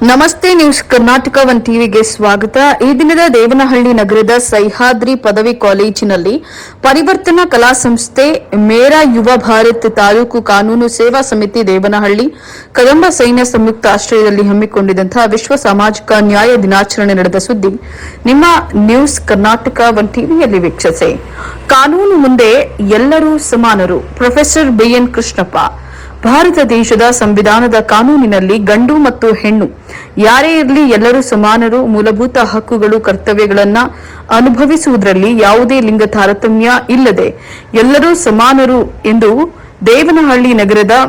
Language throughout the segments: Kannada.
ನಮಸ್ತೆ ನ್ಯೂಸ್ ಕರ್ನಾಟಕ ಒನ್ ಟಿವಿಗೆ ಸ್ವಾಗತ. ಈ ದಿನದ ದೇವನಹಳ್ಳಿ ನಗರದ ಸಹ್ಯಾದ್ರಿ ಪದವಿ ಕಾಲೇಜಿನಲ್ಲಿ ಪರಿವರ್ತನಾ ಕಲಾ ಸಂಸ್ಥೆ ಮೇರಾ ಯುವ ಭಾರತ್ ತಾಲೂಕು ಕಾನೂನು ಸೇವಾ ಸಮಿತಿ ದೇವನಹಳ್ಳಿ ಕದಂಬ ಸೈನ್ಯ ಸಂಯುಕ್ತ ಆಶ್ರಯದಲ್ಲಿ ಹಮ್ಮಿಕೊಂಡಿದ್ದಂತಹ ವಿಶ್ವ ಸಾಮಾಜಿಕ ನ್ಯಾಯ ದಿನಾಚರಣೆ ನಡೆದ ಸುದ್ದಿ ನಿಮ್ಮ ನ್ಯೂಸ್ ಕರ್ನಾಟಕ ಒನ್ ಟಿವಿಯಲ್ಲಿ ವೀಕ್ಷಿಸಿ. ಕಾನೂನು ಮುಂದೆ ಎಲ್ಲರೂ ಸಮಾನರು. Professor B N Krishnappa. ಭಾರತ ದೇಶದ ಸಂವಿಧಾನದ ಕಾನೂನಿನಲ್ಲಿ ಗಂಡು ಮತ್ತು ಹೆಣ್ಣು ಯಾರೇ ಇರಲಿ ಎಲ್ಲರೂ ಸಮಾನರು. ಮೂಲಭೂತ ಹಕ್ಕುಗಳು ಕರ್ತವ್ಯಗಳನ್ನು ಅನುಭವಿಸುವುದರಲ್ಲಿ ಯಾವುದೇ ಲಿಂಗ ತಾರತಮ್ಯ ಇಲ್ಲದೆ ಎಲ್ಲರೂ ಸಮಾನರು ಎಂದು ದೇವನಹಳ್ಳಿ ನಗರದ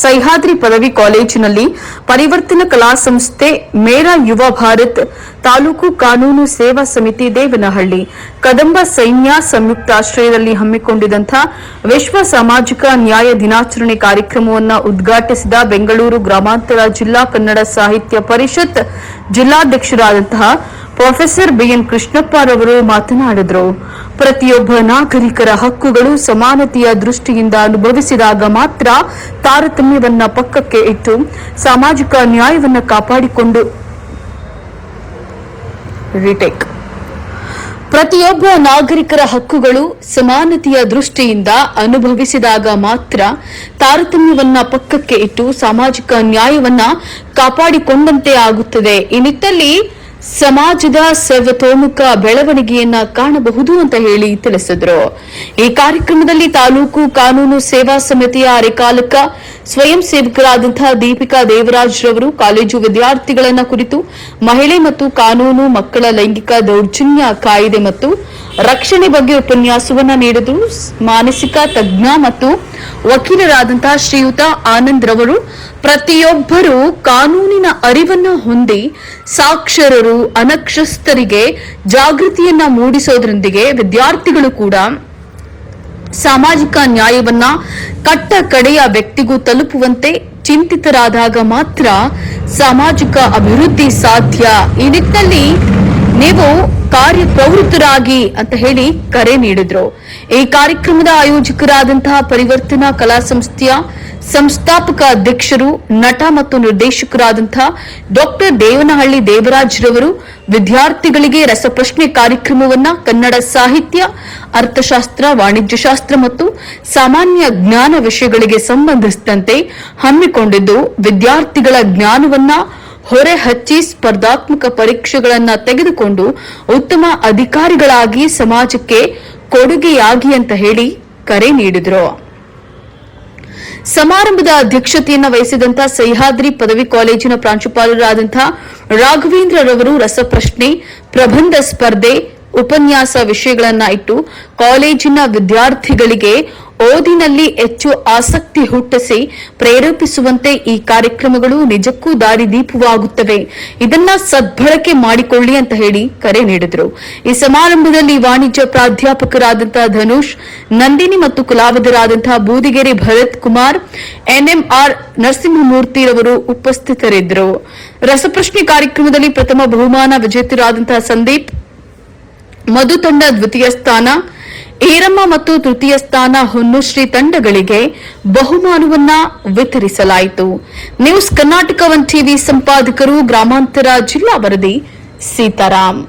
ಸಹ್ಯಾದ್ರಿ ಪದವಿ ಕಾಲೇಜಿನಲ್ಲಿ ಪರಿವರ್ತನಾ ಕಲಾ ಸಂಸ್ಥೆ ಮೇರಾ ಯುವ ಭಾರತ್ ತಾಲೂಕು ಕಾನೂನು ಸೇವಾ ಸಮಿತಿ ದೇವನಹಳ್ಳಿ ಕದಂಬ ಸೈನ್ಯ ಸಂಯುಕ್ತಾಶ್ರಯದಲ್ಲಿ ಹಮ್ಮಿಕೊಂಡಿದ್ದಂತಹ ವಿಶ್ವ ಸಾಮಾಜಿಕ ನ್ಯಾಯ ದಿನಾಚರಣೆ ಕಾರ್ಯಕ್ರಮವನ್ನು ಉದ್ಘಾಟಿಸಿದ ಬೆಂಗಳೂರು ಗ್ರಾಮಾಂತರ ಜಿಲ್ಲಾ ಕನ್ನಡ ಸಾಹಿತ್ಯ ಪರಿಷತ್ ಜಿಲ್ಲಾಧ್ಯಕ್ಷರಾದಂತಹ ಪ್ರೊಫೆಸರ್ ಬಿಎನ್ ಕೃಷ್ಣಪ್ಪರವರು ಮಾತನಾಡಿದರು. ಪ್ರತಿಯೊಬ್ಬ ನಾಗರಿಕರ ಹಕ್ಕುಗಳು ಸಮಾನತೆಯ ದೃಷ್ಟಿಯಿಂದ ಅನುಭವಿಸಿದಾಗ ಮಾತ್ರ ತಾರತಮ್ಯವನ್ನ ಪಕ್ಕಕ್ಕೆ ಇಟ್ಟು ಸಾಮಾಜಿಕ ನ್ಯಾಯವನ್ನು ಕಾಪಾಡಿಕೊಂಡು ಪ್ರತಿಯೊಬ್ಬ ನಾಗರಿಕರ ಹಕ್ಕುಗಳು ಸಮಾನತೆಯ ದೃಷ್ಟಿಯಿಂದ ಅನುಭವಿಸಿದಾಗ ಮಾತ್ರ ತಾರತಮ್ಯವನ್ನ ಪಕ್ಕಕ್ಕೆ ಇಟ್ಟು ಸಾಮಾಜಿಕ ನ್ಯಾಯವನ್ನ ಕಾಪಾಡಿಕೊಂಡಂತೆ ಆಗುತ್ತದೆ. ಈ ನಿಟ್ಟಿನಲ್ಲಿ ಸಮಾಜದ ಸರ್ವತೋಮುಖ ಬೆಳವಣಿಗೆಯನ್ನ ಕಾಣಬಹುದು ಅಂತ ಹೇಳಿ ತಿಳಿಸಿದ್ರು. ಈ ಕಾರ್ಯಕ್ರಮದಲ್ಲಿ ತಾಲೂಕು ಕಾನೂನು ಸೇವಾ ಸಮಿತಿಯ ಅರೆಕಾಲಿಕ ಸ್ವಯಂ ಸೇವಕರಾದಂತಹ ದೀಪಿಕಾ ದೇವರಾಜ್ ರವರು ಕಾಲೇಜು ವಿದ್ಯಾರ್ಥಿಗಳನ್ನ ಕುರಿತು ಮಹಿಳೆ ಮತ್ತು ಕಾನೂನು, ಮಕ್ಕಳ ಲೈಂಗಿಕ ದೌರ್ಜನ್ಯ ಕಾಯ್ದೆ ಮತ್ತು ರಕ್ಷಣೆ ಬಗ್ಗೆ ಉಪನ್ಯಾಸವನ್ನ ನೀಡಿದ್ರು. ಮಾನಸಿಕ ತಜ್ಞ ಮತ್ತು ವಕೀಲರಾದಂತಹ ಶ್ರೀಯುತ ಆನಂದ್ ರವರು ಪ್ರತಿಯೊಬ್ಬರೂ ಕಾನೂನಿನ ಅರಿವನ್ನ ಹೊಂದಿ ಸಾಕ್ಷರರು, ಅನಕ್ಷಸ್ಥರಿಗೆ ಜಾಗೃತಿಯನ್ನ ಮೂಡಿಸೋದ್ರೊಂದಿಗೆ ವಿದ್ಯಾರ್ಥಿಗಳು ಕೂಡ ಸಾಮಾಜಿಕ ನ್ಯಾಯವನ್ನ ಕಟ್ಟ ಕಡೆಯ ವ್ಯಕ್ತಿಗೂ ತಲುಪುವಂತೆ ಚಿಂತಿತರಾದಾಗ ಮಾತ್ರ ಸಾಮಾಜಿಕ ಅಭಿವೃದ್ಧಿ ಸಾಧ್ಯ. ಈ ನಿಟ್ಟಿನಲ್ಲಿ ನೀವು ಕಾರ್ಯಪ್ರವೃತ್ತರಾಗಿ ಅಂತ ಹೇಳಿ ಕರೆ ನೀಡಿದ್ರು. ಈ ಕಾರ್ಯಕ್ರಮದ ಆಯೋಜಕರಾದಂತಹ ಪರಿವರ್ತನಾ ಕಲಾ ಸಂಸ್ಥೆಯ ಸಂಸ್ಥಾಪಕ ಅಧ್ಯಕ್ಷರು, ನಟ ಮತ್ತು ನಿರ್ದೇಶಕರಾದಂತಹ ಡಾಕ್ಟರ್ ದೇವನಹಳ್ಳಿ ದೇವರಾಜ್ ರವರು ವಿದ್ಯಾರ್ಥಿಗಳಿಗೆ ರಸಪ್ರಶ್ನೆ ಕಾರ್ಯಕ್ರಮವನ್ನ ಕನ್ನಡ ಸಾಹಿತ್ಯ, ಅರ್ಥಶಾಸ್ತ್ರ, ವಾಣಿಜ್ಯಶಾಸ್ತ್ರ ಮತ್ತು ಸಾಮಾನ್ಯ ಜ್ಞಾನ ವಿಷಯಗಳಿಗೆ ಸಂಬಂಧಿಸಿದಂತೆ ಹಮ್ಮಿಕೊಂಡಿದ್ದು ವಿದ್ಯಾರ್ಥಿಗಳ ಜ್ಞಾನವನ್ನ ಹೊರೆ ಹಚ್ಚಿ ಸ್ಪರ್ಧಾತ್ಮಕ ಪರೀಕ್ಷೆಗಳನ್ನು ತೆಗೆದುಕೊಂಡು ಉತ್ತಮ ಅಧಿಕಾರಿಗಳಾಗಿ ಸಮಾಜಕ್ಕೆ ಕೊಡುಗೆಯಾಗಿ ಅಂತ ಹೇಳಿ ಕರೆ ನೀಡಿದರು. ಸಮಾರಂಭದ ಅಧ್ಯಕ್ಷತೆಯನ್ನು ವಹಿಸಿದಂತಹ ಸಹ್ಯಾದ್ರಿ ಪದವಿ ಕಾಲೇಜಿನ ಪ್ರಾಂಶುಪಾಲರಾದಂತಹ ರಾಘವೇಂದ್ರ ರವರು ರಸಪ್ರಶ್ನೆ, ಪ್ರಬಂಧ ಸ್ಪರ್ಧೆ, ಉಪನ್ಯಾಸ ವಿಷಯಗಳನ್ನ ಇಟ್ಟು ಕಾಲೇಜಿನ ವಿದ್ಯಾರ್ಥಿಗಳಿಗೆ ಓದಿನಲ್ಲಿ ಹೆಚ್ಚು ಆಸಕ್ತಿ ಹುಟ್ಟಿಸಿ ಪ್ರೇರೇಪಿಸುವಂತೆ ಈ ಕಾರ್ಯಕ್ರಮಗಳು ನಿಜಕ್ಕೂ ದಾರಿದೀಪವಾಗುತ್ತವೆ. ಇದನ್ನ ಸದ್ಬಳಕೆ ಮಾಡಿಕೊಳ್ಳಿ ಅಂತ ಹೇಳಿ ಕರೆ ನೀಡಿದರು. ಈ ಸಮಾರಂಭದಲ್ಲಿ ವಾಣಿಜ್ಯ ಪ್ರಾಧ್ಯಾಪಕರಾದಂತಹ ಧನುಷ್, ನಂದಿನಿ ಮತ್ತು ಕಲಾವಿದರಾದಂತಹ ಬೂದಿಗೆರೆ ಭರತ್ ಕುಮಾರ್, ಎನ್ಎಂಆರ್ ನರಸಿಂಹಮೂರ್ತಿರವರು ಉಪಸ್ಥಿತರಿದ್ದರು. ರಸಪ್ರಶ್ನೆ ಕಾರ್ಯಕ್ರಮದಲ್ಲಿ ಪ್ರಥಮ ಬಹುಮಾನ ವಿಜೇತರಾದಂತಹ ಸಂದೀಪ್, ಮಧು ತಂಡ ದ್ವಿತೀಯ ಸ್ಥಾನ, ಈರಮ್ಮ ಮತ್ತು ತೃತೀಯ ಸ್ಥಾನ ಹೊನ್ನುಶ್ರೀ ತಂಡಗಳಿಗೆ ಬಹುಮಾನವನ್ನ ವಿತರಿಸಲಾಯಿತು. ನ್ಯೂಸ್ ಕರ್ನಾಟಕ ಒನ್ ಟಿವಿ ಸಂಪಾದಕರು, ಗ್ರಾಮಾಂತರ ಜಿಲ್ಲಾ ವರದಿ ಸೀತಾರಾಮ್.